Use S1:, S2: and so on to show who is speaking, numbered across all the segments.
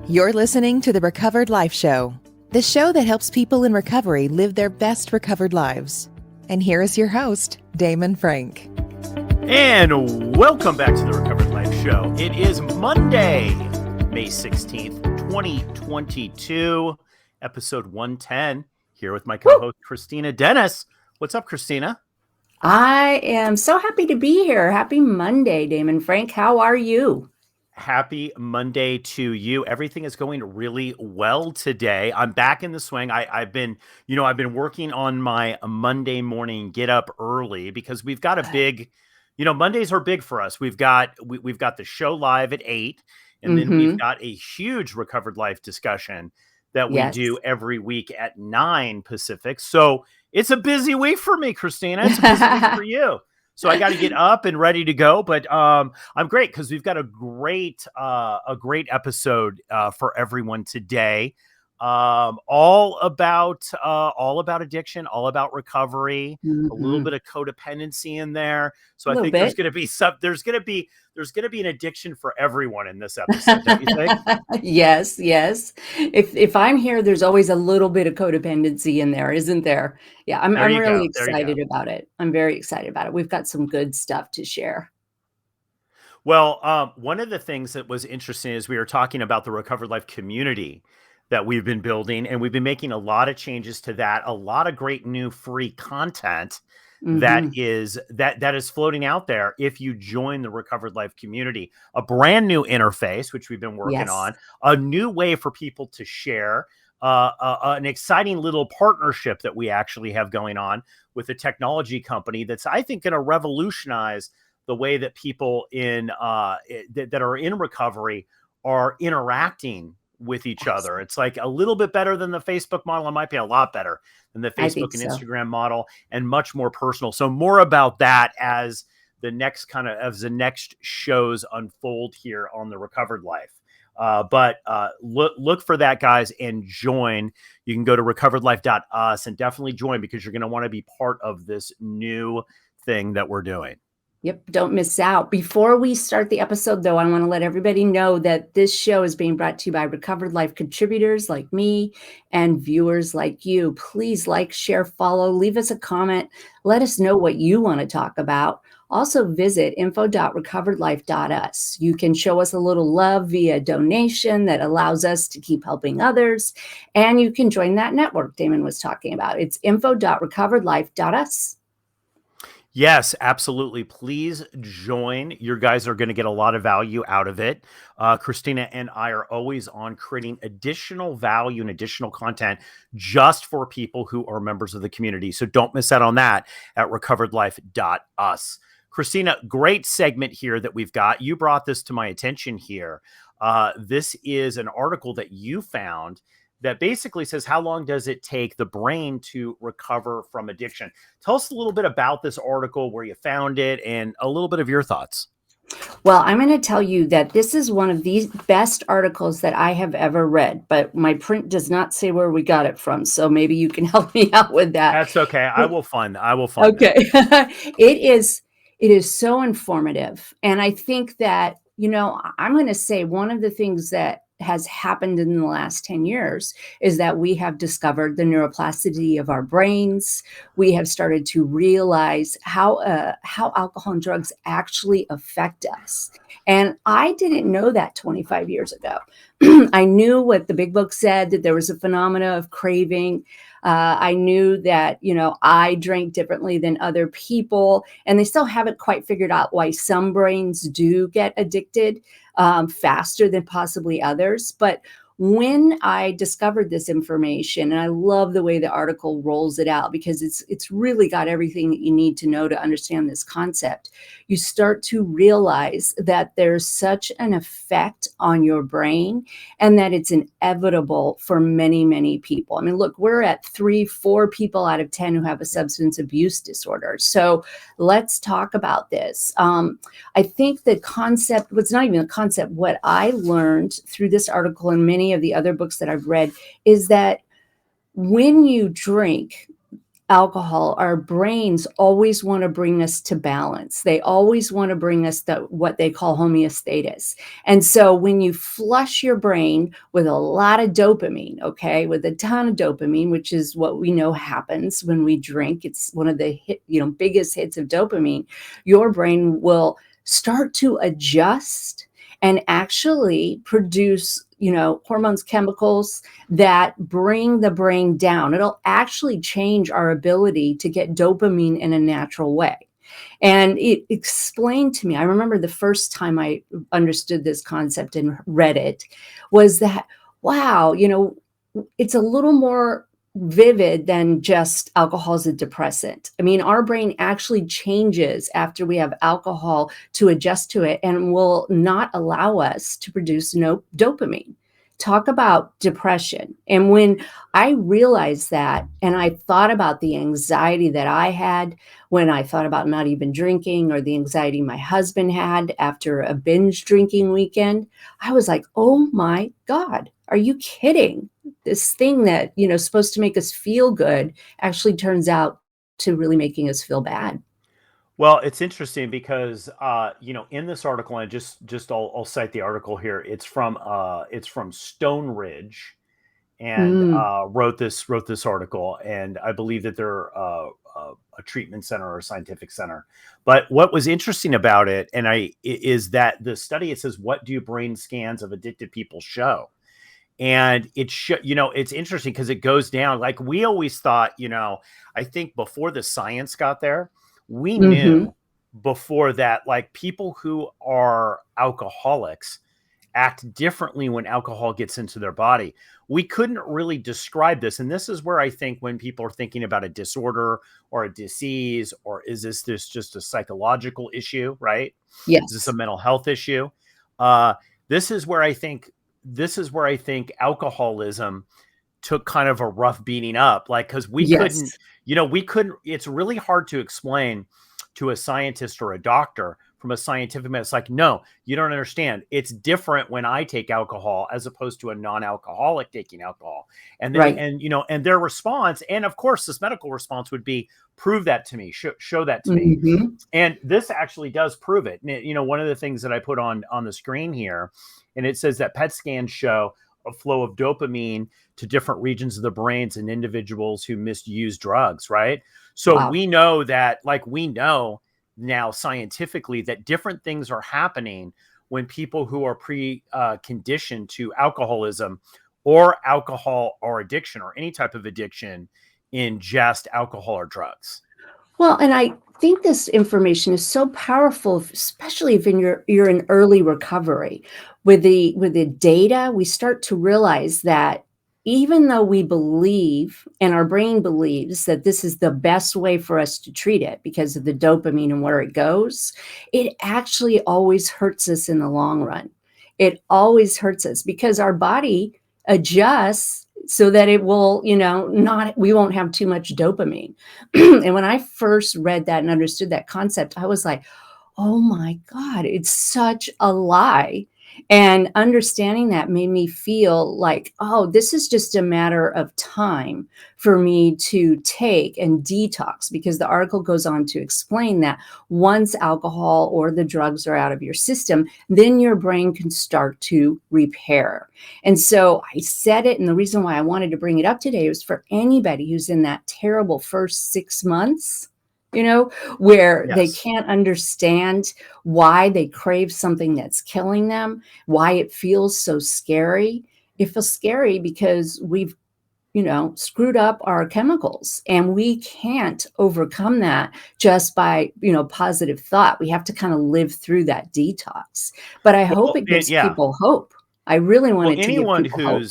S1: You're listening to the Recovered Life Show, the show that helps people in recovery live their best recovered lives. And here is your host, Damon Frank.
S2: And welcome back to the Recovered Life Show. It is Monday, May 16th, 2022, episode 110, here with my co-host, Christina Dennis. What's up, Christina?
S3: I am so happy to be here. Happy Monday, Damon Frank. How are you?
S2: Happy Monday to you. Everything is going really well today. I'm back in the swing. I've been working on my Monday morning get up early because we've got a big, Mondays are big for us. We've got the show live at 8, and then we've got a huge Recovered Life discussion that we do every week at 9 Pacific. So it's a busy week for me, Christina. It's a busy week for you. So I got to get up and ready to go, but I'm great because we've got a great episode for everyone today. All about addiction, all about recovery, a little bit of codependency in there. So I think there's going to be an addiction for everyone in this episode. Don't you think?
S3: Yes. If I'm here, there's always a little bit of codependency in there, isn't there? Yeah, I'm really excited about it. I'm very excited about it. We've got some good stuff to share.
S2: Well, one of the things that was interesting is we were talking about the Recovered Life community that we've been building, and we've been making a lot of changes to that. A lot of great new free content that is floating out there if you join the Recovered Life community. A brand new interface, which we've been working on, a new way for people to share, an exciting little partnership that we actually have going on with a technology company that's, I think, going to revolutionize the way that people that are in recovery are interacting with each other. It's like a little bit better than the Facebook model. It might be a lot better than the Facebook and Instagram model, and much more personal. So more about that as the next shows unfold here on the Recovered Life. But look for that, guys, and join. You can go to recoveredlife.us and definitely join, because you're going to want to be part of this new thing that we're doing.
S3: Yep, don't miss out. Before we start the episode, though, I want to let everybody know that this show is being brought to you by Recovered Life contributors like me and viewers like you. Please like, share, follow, leave us a comment. Let us know what you want to talk about. Also visit info.recoveredlife.us. You can show us a little love via donation that allows us to keep helping others. And you can join that network Damon was talking about. It's info.recoveredlife.us.
S2: Yes, absolutely. Please join. You guys are going to get a lot of value out of it. Christina and I are always on creating additional value and additional content just for people who are members of the community. So don't miss out on that at recoveredlife.us. Christina, great segment here that we've got. You brought this to my attention here. This is an article that you found that basically says, how long does it take the brain to recover from addiction? Tell us a little bit about this article, where you found it, and a little bit of your thoughts.
S3: Well, I'm going to tell you that this is one of the best articles that I have ever read, but my print does not say where we got it from. So maybe you can help me out with that.
S2: That's okay. I will find
S3: okay. It is so informative. And I think that, I'm going to say one of the things that has happened in the last 10 years is that we have discovered the neuroplasticity of our brains. We have started to realize how alcohol and drugs actually affect us. And I didn't know that 25 years ago. I knew what the big book said, that there was a phenomena of craving. I knew that, I drank differently than other people, and they still haven't quite figured out why some brains do get addicted faster than possibly others. But when I discovered this information, and I love the way the article rolls it out, because it's really got everything that you need to know to understand this concept, you start to realize that there's such an effect on your brain, and that it's inevitable for many, many people. I mean, look, we're at 3-4 people out of 10 who have a substance abuse disorder. So let's talk about this. I think the concept was not even a concept. What I learned through this article and many of the other books that I've read is that when you drink, alcohol, our brains always want to bring us to balance. They always want to bring us to what they call homeostasis. And so when you flush your brain with a lot of dopamine, okay, with a ton of dopamine, which is what we know happens when we drink, it's one of the biggest hits of dopamine, your brain will start to adjust and actually produce hormones, chemicals that bring the brain down. It'll actually change our ability to get dopamine in a natural way. And it explained to me, I remember the first time I understood this concept and read it, was that, wow, it's a little more vivid than just alcohol as a depressant. I mean, our brain actually changes after we have alcohol to adjust to it and will not allow us to produce no dopamine. Talk about depression. And when I realized that, and I thought about the anxiety that I had when I thought about not even drinking, or the anxiety my husband had after a binge drinking weekend, I was like, oh my God, are you kidding? This thing that, is supposed to make us feel good actually turns out to really making us feel bad.
S2: Well, it's interesting because in this article, and I'll cite the article here. It's from Stone Ridge, and
S3: Mm,
S2: wrote this article, and I believe that they're a treatment center or a scientific center. But what was interesting about it, is that the study, it says, what do brain scans of addicted people show? And it's interesting because it goes down, like we always thought, I think before the science got there, we
S3: mhm.
S2: knew before that, like, people who are alcoholics act differently when alcohol gets into their body. We couldn't really describe this. And this is where I think when people are thinking about a disorder or a disease, or is this just a psychological issue, right? Is this a
S3: Yes.
S2: mental health issue? Uh, this is where I think alcoholism took kind of a rough beating up, like, because
S3: Yes.
S2: we couldn't, it's really hard to explain to a scientist or a doctor from a scientific method. It's like, no, you don't understand. It's different when I take alcohol as opposed to a non-alcoholic taking alcohol. And then,
S3: Right.
S2: and their response, and of course, this medical response would be, prove that to me, show that to me.
S3: Mhm.
S2: And this actually does prove it. And one of the things that I put on the screen here, and it says that PET scans show a flow of dopamine to different regions of the brains in individuals who misuse drugs, right? So
S3: Wow.
S2: we know that, like, we know now scientifically that different things are happening when people who are conditioned to alcoholism or alcohol or addiction or any type of addiction ingest alcohol or drugs.
S3: Well, and I think this information is so powerful, especially if you're in early recovery. With the data, we start to realize that even though we believe, and our brain believes, that this is the best way for us to treat it because of the dopamine and where it goes, it actually always hurts us in the long run. It always hurts us because our body adjusts so that it will, not we won't have too much dopamine. And when I first read that and understood that concept, I was like, oh my God, it's such a lie. And understanding that made me feel like, oh, this is just a matter of time for me to take and detox, because the article goes on to explain that once alcohol or the drugs are out of your system, then your brain can start to repair. And so I said it. And the reason why I wanted to bring it up today was for anybody who's in that terrible first 6 months, where they
S2: Yes.
S3: can't understand why they crave something that's killing them, why it feels so scary. It feels scary because we've, screwed up our chemicals, and we can't overcome that just by, positive thought. We have to kind of live through that detox. But I hope
S2: Well,
S3: it gives
S2: yeah.
S3: people hope. I really
S2: Well,
S3: wanted to give people hope.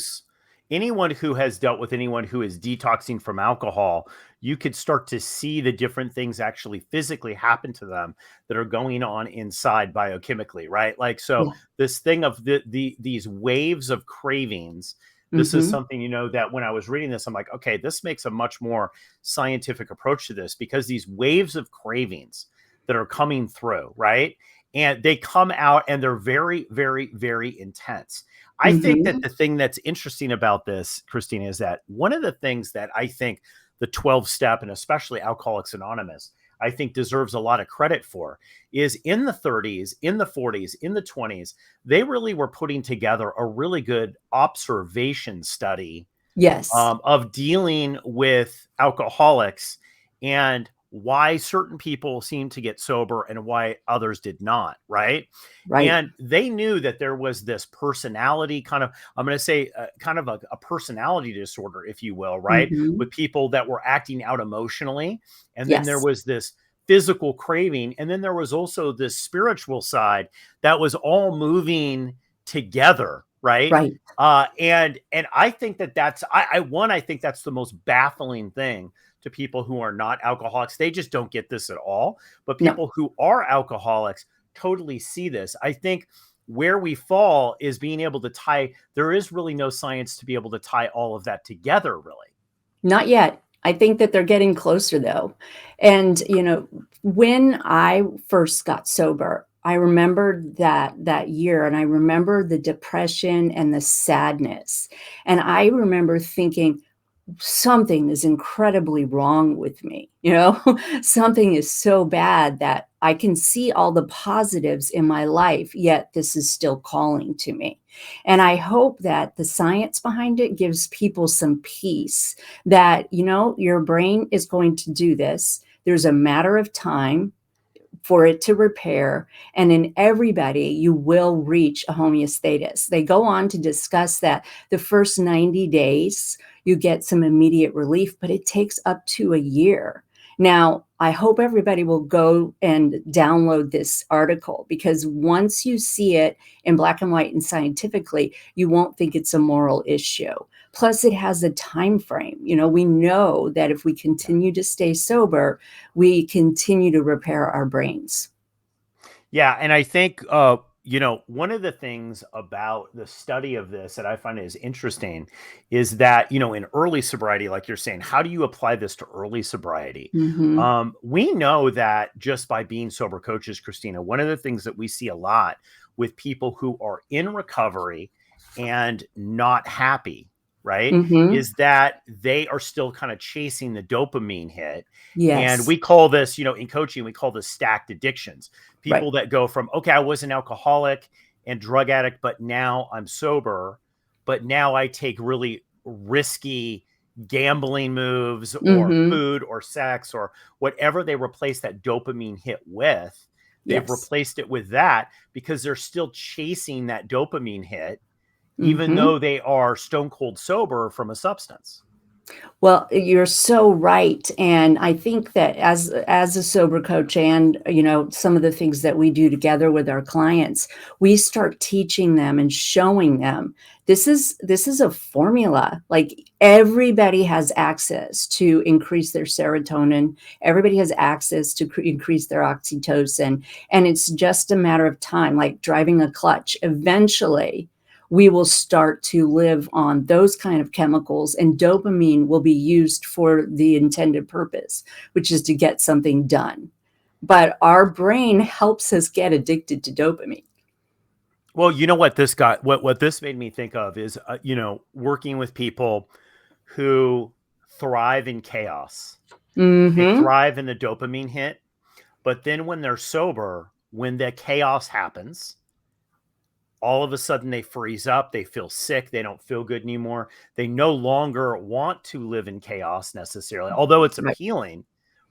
S2: anyone who has dealt with anyone who is detoxing from alcohol, you could start to see the different things actually physically happen to them that are going on inside biochemically, right? Like, so
S3: Yeah.
S2: this thing of these waves of cravings, this is
S3: Mhm.
S2: something, that when I was reading this, I'm like, okay, this makes a much more scientific approach to this, because these waves of cravings that are coming through, right? And they come out and they're very, very, very intense. I think that
S3: Mhm.
S2: the thing that's interesting about this, Christina, is that one of the things that I think the 12-step and especially Alcoholics Anonymous, I think deserves a lot of credit for, is in the 30s, in the 40s, in the 20s, they really were putting together a really good observation study
S3: Yes.
S2: of dealing with alcoholics and why certain people seemed to get sober and why others did not, right?
S3: Right.
S2: And they knew that there was this personality kind of, I'm going to say, kind of a personality disorder, if you will, right?
S3: Hmm.
S2: With people that were acting out emotionally. And then there
S3: Yes.
S2: was this physical craving. And then there was also this spiritual side that was all moving together, right?
S3: Right.
S2: And I think I think that's the most baffling thing to people who are not alcoholics. They just don't get this at all. But
S3: No.
S2: people who are alcoholics totally see this. I think where we fall is being able to tie, there is really no science to be able to tie all of that together, really.
S3: Not yet. I think that they're getting closer though. And, when I first got sober, I remembered that year and I remember the depression and the sadness. And I remember thinking, something is incredibly wrong with me. Something is so bad that I can see all the positives in my life, yet this is still calling to me. And I hope that the science behind it gives people some peace that, your brain is going to do this. There's a matter of time for it to repair. And in everybody, you will reach a homeostasis. They go on to discuss that the first 90 days, you get some immediate relief, but it takes up to a year. Now, I hope everybody will go and download this article, because once you see it in black and white and scientifically, you won't think it's a moral issue. Plus, it has a time frame. We know that if we continue to stay sober, we continue to repair our brains.
S2: Yeah. And I think, one of the things about the study of this that I find is interesting is that, in early sobriety, like you're saying, how do you apply this to early sobriety?
S3: Hmm.
S2: We know that just by being sober coaches, Christina, one of the things that we see a lot with people who are in recovery and not happy, right,
S3: Hmm.
S2: is that they are still kind of chasing the dopamine hit. And
S3: Yes.
S2: we call this, in coaching, we call this stacked addictions.
S3: Right.
S2: People that go from, okay, I was an alcoholic and drug addict, but now I'm sober, but now I take really risky gambling moves or
S3: Hmm.
S2: food or sex or whatever they replace that dopamine hit with. They've
S3: Yes.
S2: replaced it with that because they're still chasing that dopamine hit, even
S3: Hmm.
S2: though they are stone cold sober from a substance.
S3: Well, you're so right. And I think that as a sober coach and, some of the things that we do together with our clients, we start teaching them and showing them this is a formula. Like, everybody has access to increase their serotonin. Everybody has access to increase their oxytocin. And it's just a matter of time, like driving a clutch. Eventually, we will start to live on those kind of chemicals, and dopamine will be used for the intended purpose, which is to get something done. But our brain helps us get addicted to dopamine.
S2: Well, what this made me think of is, working with people who thrive in chaos. They
S3: Hmm.
S2: thrive in the dopamine hit, but then when they're sober, when the chaos happens, all of a sudden they freeze up, they feel sick, they don't feel good anymore. They no longer want to live in chaos necessarily, although it's
S3: Right.
S2: appealing,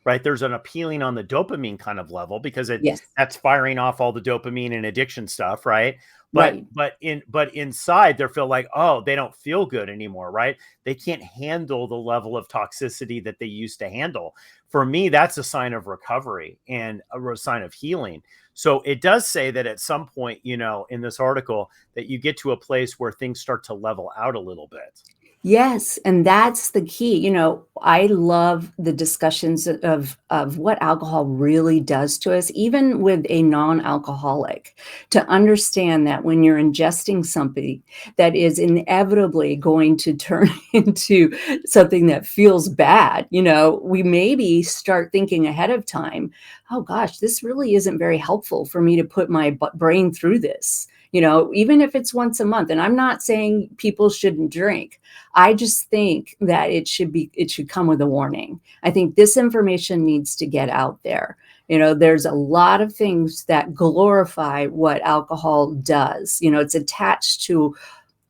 S2: right? There's an appealing on the dopamine kind of level because
S3: Yes.
S2: that's firing off all the dopamine and addiction stuff, right? But
S3: Right.
S2: but inside they feel like, oh, they don't feel good anymore, right? They can't handle the level of toxicity that they used to handle. For me, that's a sign of recovery and a sign of healing. So it does say that at some point, in this article, that you get to a place where things start to level out a little bit.
S3: Yes, and that's the key. I love the discussions of what alcohol really does to us, even with a non-alcoholic, to understand that when you're ingesting something that is inevitably going to turn into something that feels bad, we maybe start thinking ahead of time, oh gosh, this really isn't very helpful for me to put my brain through this. even if it's once a month. And I'm not saying people shouldn't drink. I just think that it should come with a warning. I think this information needs to get out there. There's a lot of things that glorify what alcohol does. It's attached to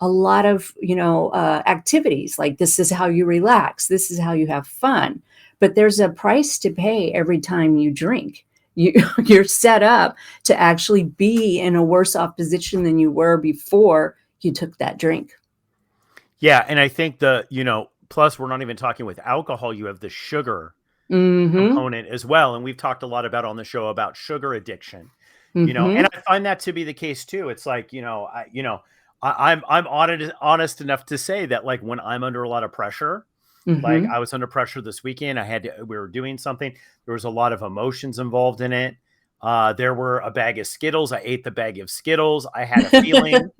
S3: a lot of, activities, like this is how you relax, this is how you have fun. But there's a price to pay every time you drink. You're set up to actually be in a worse off position than you were before you took that drink.
S2: Yeah. And I think plus we're not even talking with alcohol, you have the sugar component as well. And we've talked a lot about on the show about sugar addiction, and I find that to be the case too. It's like, I'm honest enough to say that, like, when I'm under a lot of pressure, like I was under pressure this weekend, we were doing something. There was a lot of emotions involved in it. There were a bag of Skittles. I ate the bag of Skittles. I had a feeling,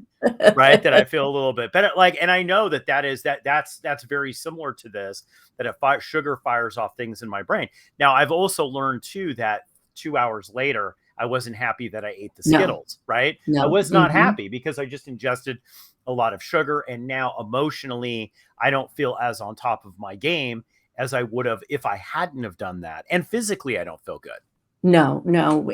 S2: right, that I feel a little bit better. Like, and I know that's very similar to this, that sugar fires off things in my brain. Now, I've also learned too that 2 hours later, I wasn't happy that I ate the Skittles, right?
S3: No.
S2: I was not happy because I just ingested a lot of sugar. And now emotionally, I don't feel as on top of my game as I would have if I hadn't have done that. And physically, I don't feel good.
S3: No.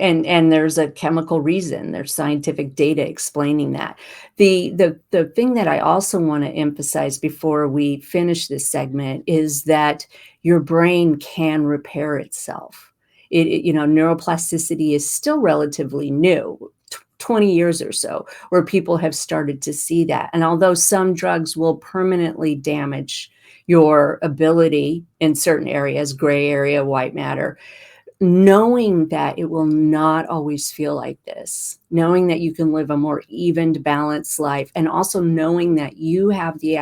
S3: And there's a chemical reason. There's scientific data explaining that. The thing that I also want to emphasize before we finish this segment is that your brain can repair itself. Neuroplasticity is still relatively new, 20 years or so, where people have started to see that. And although some drugs will permanently damage your ability in certain areas, gray area, white matter, knowing that it will not always feel like this, knowing that you can live a more evened, balanced life, and also knowing that you have the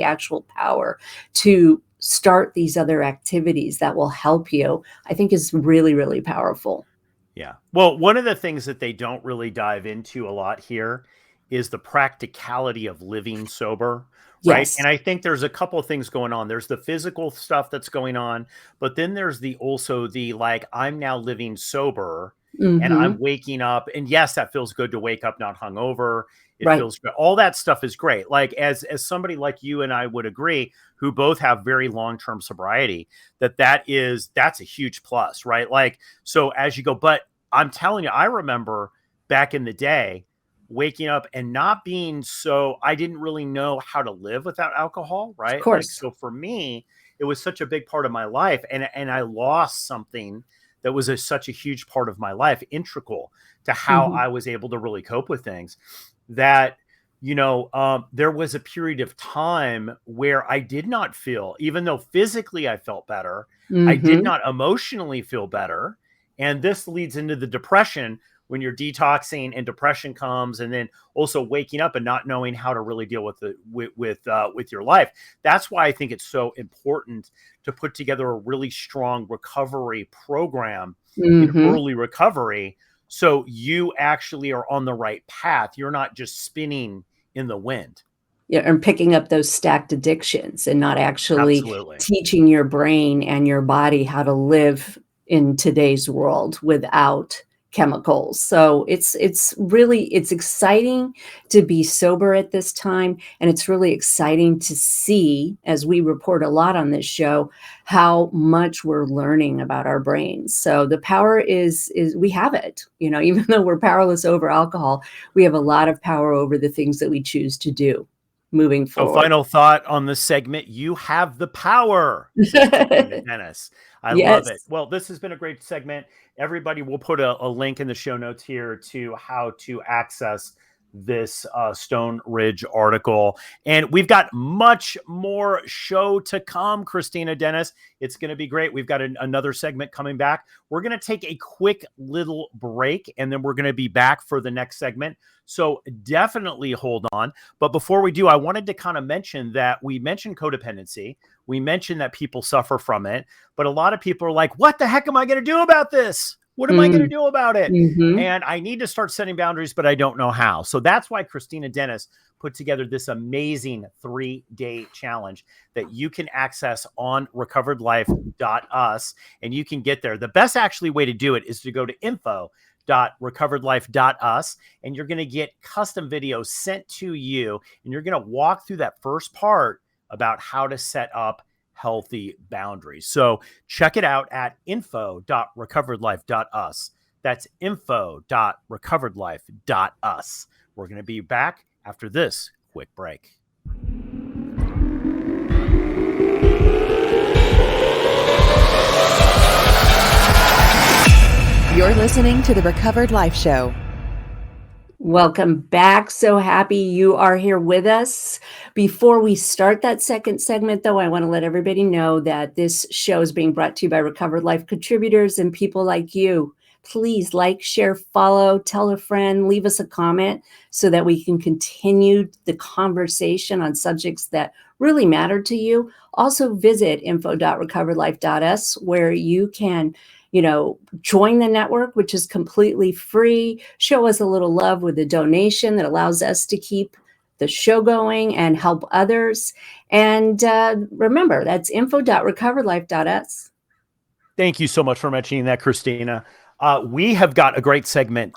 S3: actual power to start these other activities that will help you, I think is really, really powerful.
S2: Yeah. Well, one of the things that they don't really dive into a lot here is the practicality of living sober, right?
S3: Yes.
S2: And I think there's a couple of things going on. There's the physical stuff that's going on, but then there's also the, like, I'm now living sober and I'm waking up, and yes, that feels good to wake up not hungover. It feels good. All that stuff is great. Like, as somebody like you and I would agree, who both have very long-term sobriety, that's a huge plus, right? Like, so as you go, but I'm telling you, I remember back in the day waking up and not being I didn't really know how to live without alcohol, right?
S3: Of course.
S2: Like, so for me, it was such a big part of my life, and I lost something that was such a huge part of my life, integral to how I was able to really cope with things. That, there was a period of time where I did not feel, even though physically I felt better, I did not emotionally feel better. And this leads into the depression when you're detoxing and depression comes, and then also waking up and not knowing how to really deal with your life. That's why I think it's so important to put together a really strong recovery program in early recovery, so you actually are on the right path. You're not just spinning in the wind.
S3: Yeah, and picking up those stacked addictions and not actually teaching your brain and your body how to live in today's world without chemicals. So it's exciting to be sober at this time. And it's really exciting to see, as we report a lot on this show, how much we're learning about our brains. So the power is we have it, even though we're powerless over alcohol, we have a lot of power over the things that we choose to do moving forward.
S2: So final thought on this segment: you have the power, Dennis. I love it. Well, this has been a great segment. Everybody, will put a link in the show notes here to how to access this Stone Ridge article. And we've got much more show to come, Christina, Dennis. It's going to be great. We've got another segment coming back. We're going to take a quick little break, and then we're going to be back for the next segment. So definitely hold on. But before we do, I wanted to kind of mention that we mentioned codependency. We mentioned that people suffer from it, but a lot of people are like, what the heck am I going to do about this? What am I going to do about it? And I need to start setting boundaries, but I don't know how. So that's why Christina Dennis put together this amazing 3-day challenge that you can access on recoveredlife.us, and you can get there. The best actually way to do it is to go to info info.recoveredlife.us, and you're going to get custom videos sent to you, and you're going to walk through that first part about how to set up healthy boundaries. So check it out at info.recoveredlife.us. That's info.recoveredlife.us. We're going to be back after this quick break.
S1: You're listening to the Recovered Life Show.
S3: Welcome back. So happy you are here with us. Before we start that second segment, though, I want to let everybody know that this show is being brought to you by Recovered Life contributors and people like you. Please like, share, follow, tell a friend, leave us a comment so that we can continue the conversation on subjects that really matter to you. Also visit info.recoveredlife.us where you can join the network, which is completely free. Show us a little love with a donation that allows us to keep the show going and help others. And remember, that's info.recoveredlife.us.
S2: Thank you so much for mentioning that, Christina. We have got a great segment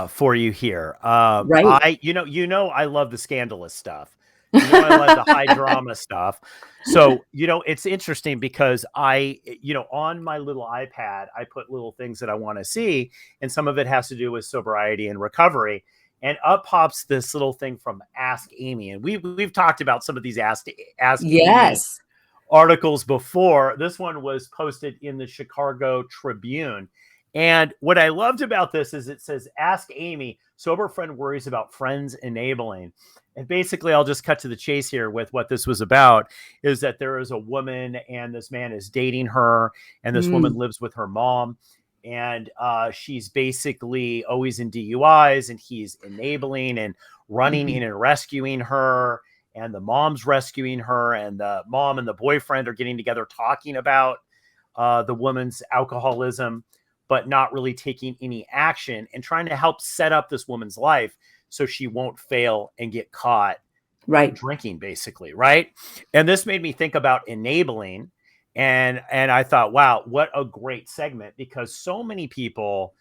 S2: for you here.
S3: Right.
S2: I love the scandalous stuff. I love the high drama stuff. So, it's interesting because on my little iPad, I put little things that I want to see, and some of it has to do with sobriety and recovery. And up pops this little thing from Ask Amy. And we've talked about some of these Ask Amy articles before. This one was posted in the Chicago Tribune. And what I loved about this is it says, Ask Amy, sober friend worries about friends enabling. And basically, I'll just cut to the chase here with what this was about, is that there is a woman and this man is dating her, and this woman lives with her mom. And she's basically always in DUIs, and he's enabling and running in and rescuing her. And the mom's rescuing her, and the mom and the boyfriend are getting together talking about the woman's alcoholism, but not really taking any action and trying to help set up this woman's life so she won't fail and get caught drinking, basically, right? And this made me think about enabling. And I thought, wow, what a great segment, because so many people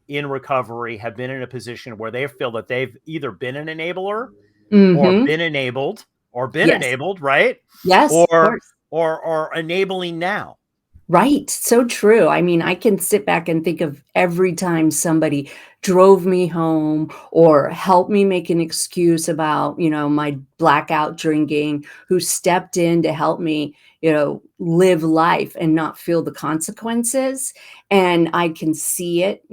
S2: in recovery have been in a position where they feel that they've either been an enabler or been enabled or been enabled, right?
S3: Yes.
S2: Or enabling now.
S3: Right. So true. I mean, I can sit back and think of every time somebody drove me home or helped me make an excuse about, my blackout drinking, who stepped in to help me, live life and not feel the consequences. And I can see it,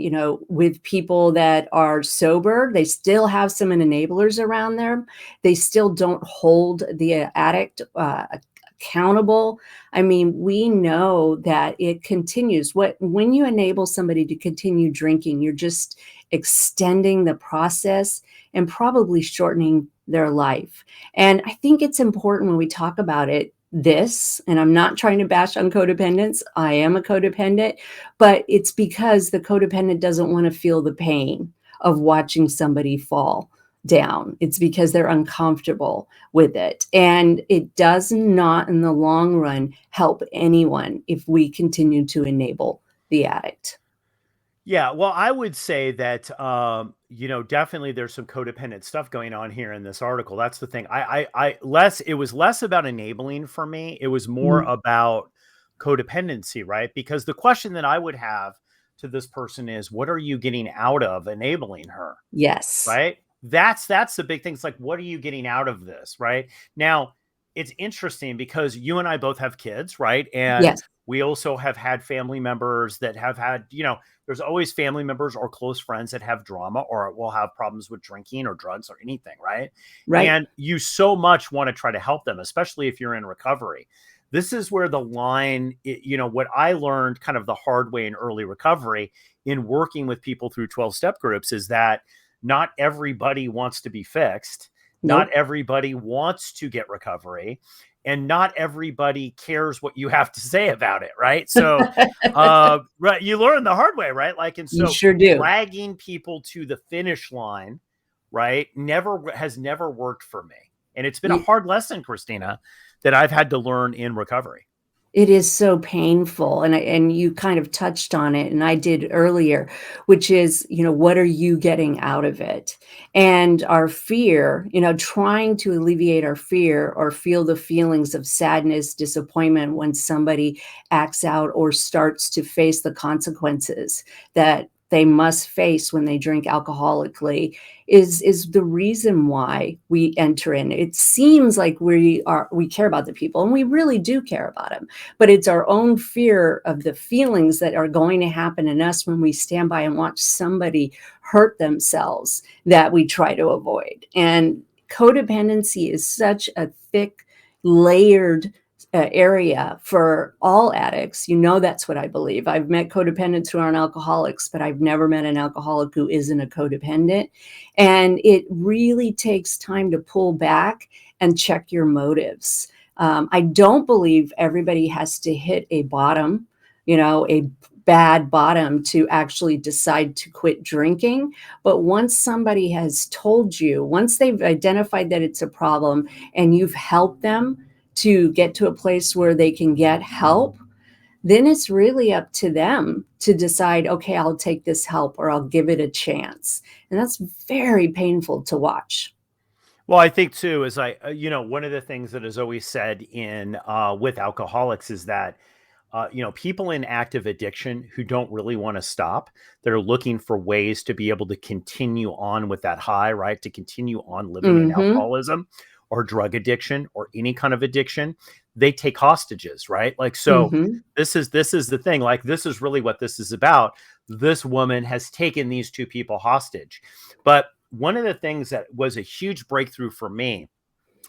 S3: with people that are sober. They still have some enablers around them. They still don't hold the addict accountable. I mean, we know that it continues. When you enable somebody to continue drinking, you're just extending the process and probably shortening their life. And I think it's important when we talk about it, and I'm not trying to bash on codependents. I am a codependent, but it's because the codependent doesn't want to feel the pain of watching somebody fall down. It's because they're uncomfortable with it. And it does not, in the long run, help anyone if we continue to enable the addict.
S2: Yeah, well, I would say that, definitely there's some codependent stuff going on here in this article. That's the thing. It was less about enabling for me. It was more about codependency, right? Because the question that I would have to this person is, what are you getting out of enabling her?
S3: Yes.
S2: Right? That's the big thing. It's like, what are you getting out of this? Right now, it's interesting because you and I both have kids, right? And we also have had family members that have had, there's always family members or close friends that have drama or will have problems with drinking or drugs or anything, right? And you so much want to try to help them, especially if you're in recovery. This is where the line, what I learned kind of the hard way in early recovery in working with people through 12-step groups is that not everybody wants to be fixed. Not everybody wants to get recovery, and not everybody cares what you have to say about it. Right. So, you learn the hard way, right? And so
S3: you sure do.
S2: Dragging people to the finish line, right, has never worked for me. And it's been a hard lesson, Christina, that I've had to learn in recovery.
S3: It is so painful, and you kind of touched on it, and I did earlier, which is, what are you getting out of it? And our fear, trying to alleviate our fear or feel the feelings of sadness, disappointment when somebody acts out or starts to face the consequences that they must face when they drink alcoholically is the reason why we enter in. It seems like we care about the people, and we really do care about them, but it's our own fear of the feelings that are going to happen in us when we stand by and watch somebody hurt themselves that we try to avoid. And codependency is such a thick, layered area for all addicts. That's what I believe. I've met codependents who aren't alcoholics, but I've never met an alcoholic who isn't a codependent. And it really takes time to pull back and check your motives. I don't believe everybody has to hit a bottom, a bad bottom to actually decide to quit drinking. But once somebody has told you, once they've identified that it's a problem and you've helped them to get to a place where they can get help, then it's really up to them to decide, okay, I'll take this help or I'll give it a chance. And that's very painful to watch.
S2: Well, I think too, is one of the things that is always said in with alcoholics is that people in active addiction who don't really want to stop, they're looking for ways to be able to continue on with that high, right? To continue on living in alcoholism or drug addiction or any kind of addiction. They take hostages, right? Like, so this is the thing, like, this is really what this is about. This woman has taken these two people hostage. But one of the things that was a huge breakthrough for me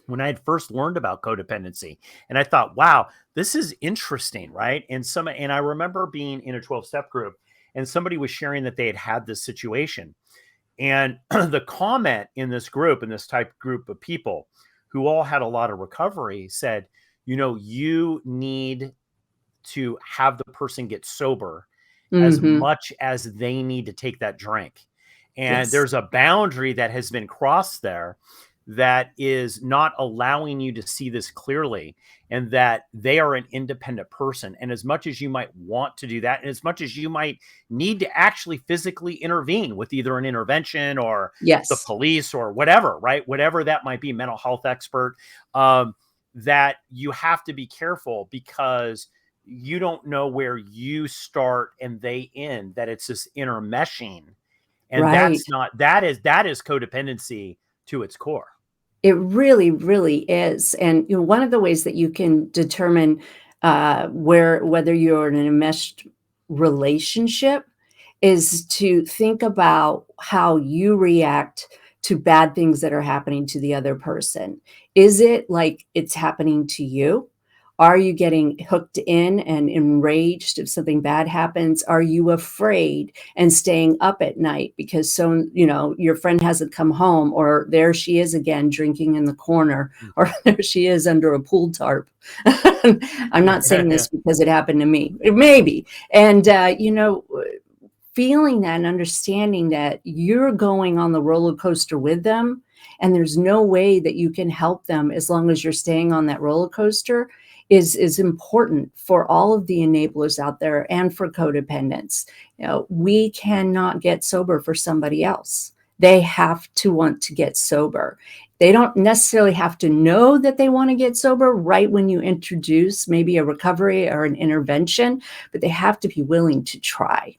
S2: when I had first learned about codependency, and I thought, wow, this is interesting, right? And I remember being in a 12-step group and somebody was sharing that they had had this situation. And the comment in this group, in this type group of people who all had a lot of recovery, said, you need to have the person get sober as much as they need to take that drink. And there's a boundary that has been crossed there that is not allowing you to see this clearly, and that they are an independent person. And as much as you might want to do that, and as much as you might need to actually physically intervene with either an intervention or the police or whatever, right? Whatever that might be, mental health expert, that you have to be careful because you don't know where you start and they end, that it's this intermeshing. And that is codependency to its core.
S3: It really, really is. And one of the ways that you can determine whether you're in an enmeshed relationship is to think about how you react to bad things that are happening to the other person. Is it like it's happening to you? Are you getting hooked in and enraged if something bad happens? Are you afraid and staying up at night because your friend hasn't come home, or there she is again drinking in the corner, or there she is under a pool tarp? I'm not saying this because it happened to me. It may be. And, feeling that and understanding that you're going on the roller coaster with them, and there's no way that you can help them as long as you're staying on that roller coaster is important for all of the enablers out there and for codependents. We cannot get sober for somebody else. They have to want to get sober. They don't necessarily have to know that they want to get sober right when you introduce maybe a recovery or an intervention, but they have to be willing to try.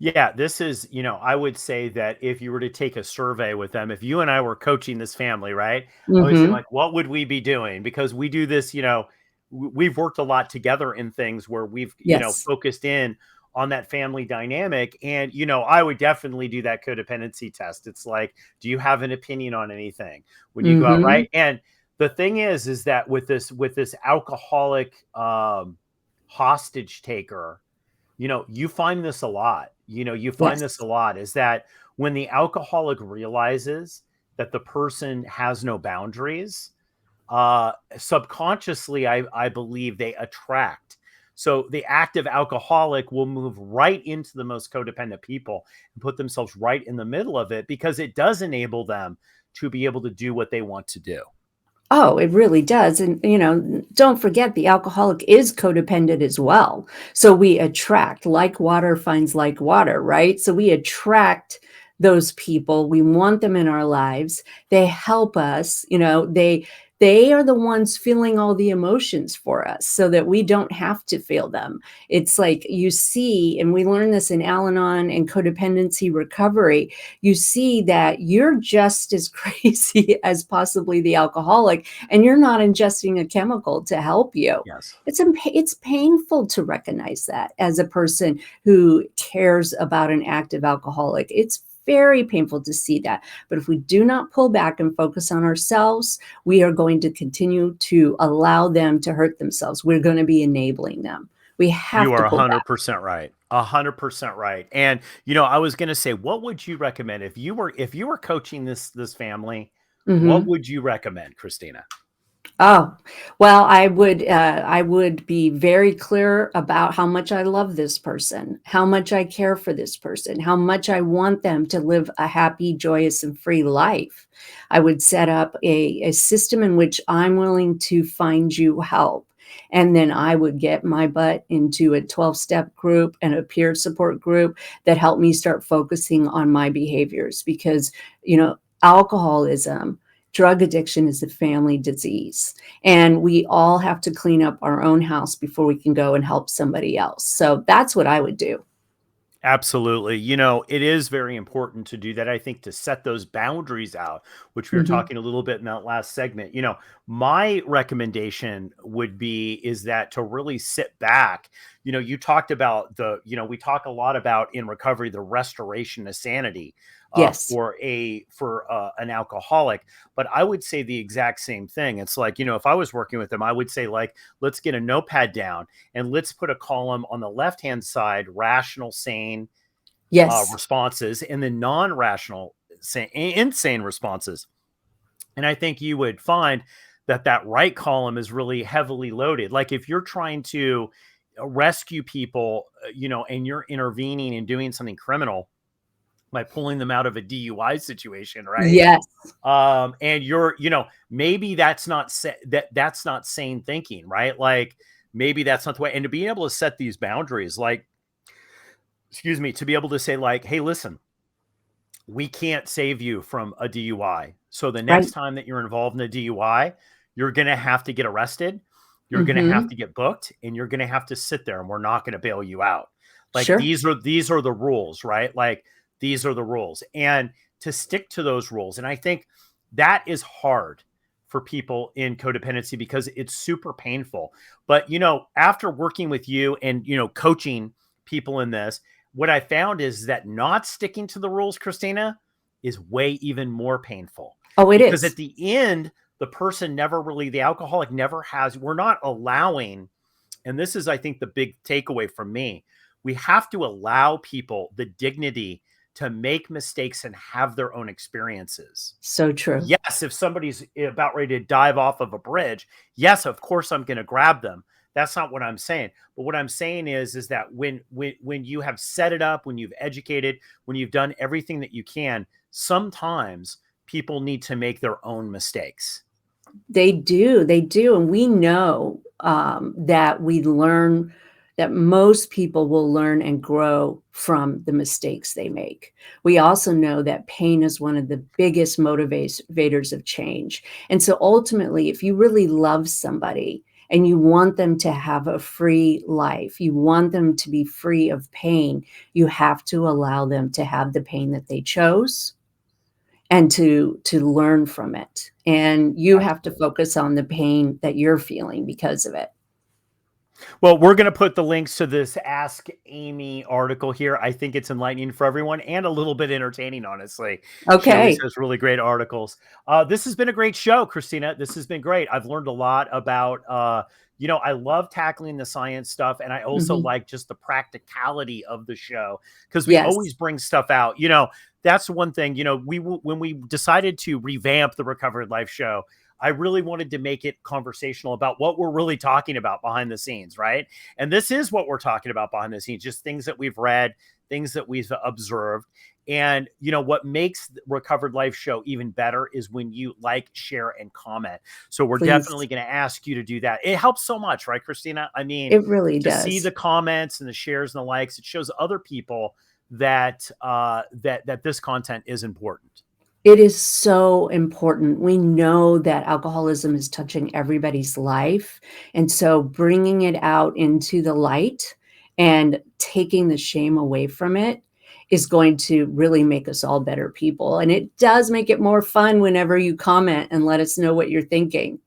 S2: Yeah, this is, I would say that if you were to take a survey with them, if you and I were coaching this family, right? I would say, like, what would we be doing? Because we do this, we've worked a lot together in things where we've, focused in on that family dynamic. And, I would definitely do that codependency test. It's like, do you have an opinion on anything when you go out, right? And the thing is that with this alcoholic hostage taker, you find this a lot. You find this a lot, is that when the alcoholic realizes that the person has no boundaries, subconsciously, I believe they attract. So the active alcoholic will move right into the most codependent people and put themselves right in the middle of it, because it does enable them to be able to do what they want to do.
S3: Oh, it really does. And, don't forget the alcoholic is codependent as well. So we attract, like water finds like water, right? So we attract those people. We want them in our lives. They help us, they are the ones feeling all the emotions for us so that we don't have to feel them. It's like you see, and we learn this in Al-Anon and codependency recovery, you see that you're just as crazy as possibly the alcoholic, and you're not ingesting a chemical to help you.
S2: Yes.
S3: It's painful to recognize that as a person who cares about an active alcoholic. It's very painful to see that. But if we do not pull back and focus on ourselves, we are going to continue to allow them to hurt themselves. We're going to be enabling them. We have
S2: You
S3: to
S2: are
S3: pull back.
S2: 100% right. 100% right. And I was going to say, what would you recommend if you were coaching this family? What
S3: Mhm.
S2: would you recommend, Christina?
S3: Oh, well, I would be very clear about how much I love this person, how much I care for this person, how much I want them to live a happy, joyous, and free life. I would set up a system in which I'm willing to find you help. And then I would get my butt into a 12-step group and a peer support group that helped me start focusing on my behaviors because, alcoholism, drug addiction is a family disease, and we all have to clean up our own house before we can go and help somebody else. So that's what I would do.
S2: Absolutely. It is very important to do that. I think to set those boundaries out, which we were
S3: Mhm.
S2: talking a little bit in that last segment. My recommendation would be is that to really sit back. You talked about we talk a lot about in recovery the restoration of sanity
S3: Yes.
S2: for an alcoholic, but I would say the exact same thing. It's like if I was working with them, I would say like let's get a notepad down and let's put a column on the left hand side, rational, sane
S3: Yes.
S2: responses, and then non-rational, insane responses. And I think you would find that that right column is really heavily loaded. Like if you're trying to rescue people, and you're intervening and doing something criminal by pulling them out of a DUI situation, right?
S3: Yes.
S2: And you're, maybe that's not sane thinking, right? Like maybe that's not the way. And to be able to set these boundaries, like, excuse me, to be able to say like, hey, listen, we can't save you from a DUI. So the
S3: Right.
S2: next time that you're involved in a DUI, you're going to have to get arrested. You're going to have
S3: Mhm.
S2: to get booked, and you're going to have to sit there, and we're not going to bail you out. Like
S3: Sure.
S2: these are the rules, right? Like these are the rules, and to stick to those rules. And I think that is hard for people in codependency because it's super painful. But after working with you and coaching people in this, what I found is that not sticking to the rules, Christina, is way even more painful
S3: Oh, it
S2: because
S3: is.
S2: at the end, the alcoholic never has, we're not allowing, and this is, I think, the big takeaway from me. We have to allow people the dignity to make mistakes and have their own experiences.
S3: So true.
S2: Yes, if somebody's about ready to dive off of a bridge, yes, of course I'm going to grab them. That's not what I'm saying. But what I'm saying is that when you have set it up, when you've educated, when you've done everything that you can, sometimes people need to make their own mistakes.
S3: They do. They do. And we know that most people will learn and grow from the mistakes they make. We also know that pain is one of the biggest motivators of change. And so ultimately, if you really love somebody and you want them to have a free life, you want them to be free of pain, you have to allow them to have the pain that they chose and to learn from it. And you have to
S2: Absolutely.
S3: focus on the pain that you're feeling because of it.
S2: Well, we're going to put the links to this Ask Amy article here. I think it's enlightening for everyone and a little bit entertaining, honestly. She always
S3: Okay.
S2: has really great articles. This has been a great show, Christina. This has been great. I've learned a lot about, I love tackling the science stuff. And I also
S3: Mhm.
S2: like just the practicality of the show because we
S3: Yes.
S2: always bring stuff out. That's one thing, when we decided to revamp the Recovered Life show, I really wanted to make it conversational about what we're really talking about behind the scenes, right? And this is what we're talking about behind the scenes, just things that we've read, things that we've observed. And, what makes the Recovered Life show even better is when you like, share, and comment. So we're
S3: Please.
S2: definitely going to ask you to do that. It helps so much, right, Christina? I mean,
S3: It really
S2: to
S3: does.
S2: see the comments and the shares and the likes, it shows other people that that this content is important.
S3: It is so important. We know that alcoholism is touching everybody's life. And so bringing it out into the light and taking the shame away from it is going to really make us all better people. And it does make it more fun whenever you comment and let us know what you're thinking.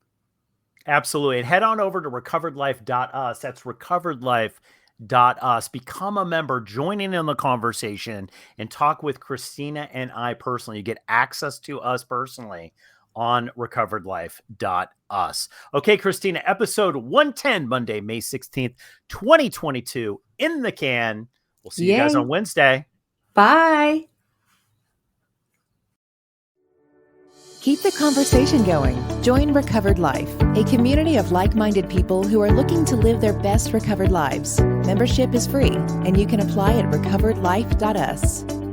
S2: Absolutely. And head on over to recoveredlife.us. That's recoveredlife.us. Become a member, join in on the conversation, and talk with Christina and I personally. You get access to us personally on recoveredlife.us. Okay, Christina, episode 110, Monday, May 16th, 2022, in the can. We'll see you guys
S3: Yay.
S2: on Wednesday.
S3: Bye.
S1: Keep the conversation going. Join Recovered Life, a community of like-minded people who are looking to live their best recovered lives. Membership is free, and you can apply at recoveredlife.us.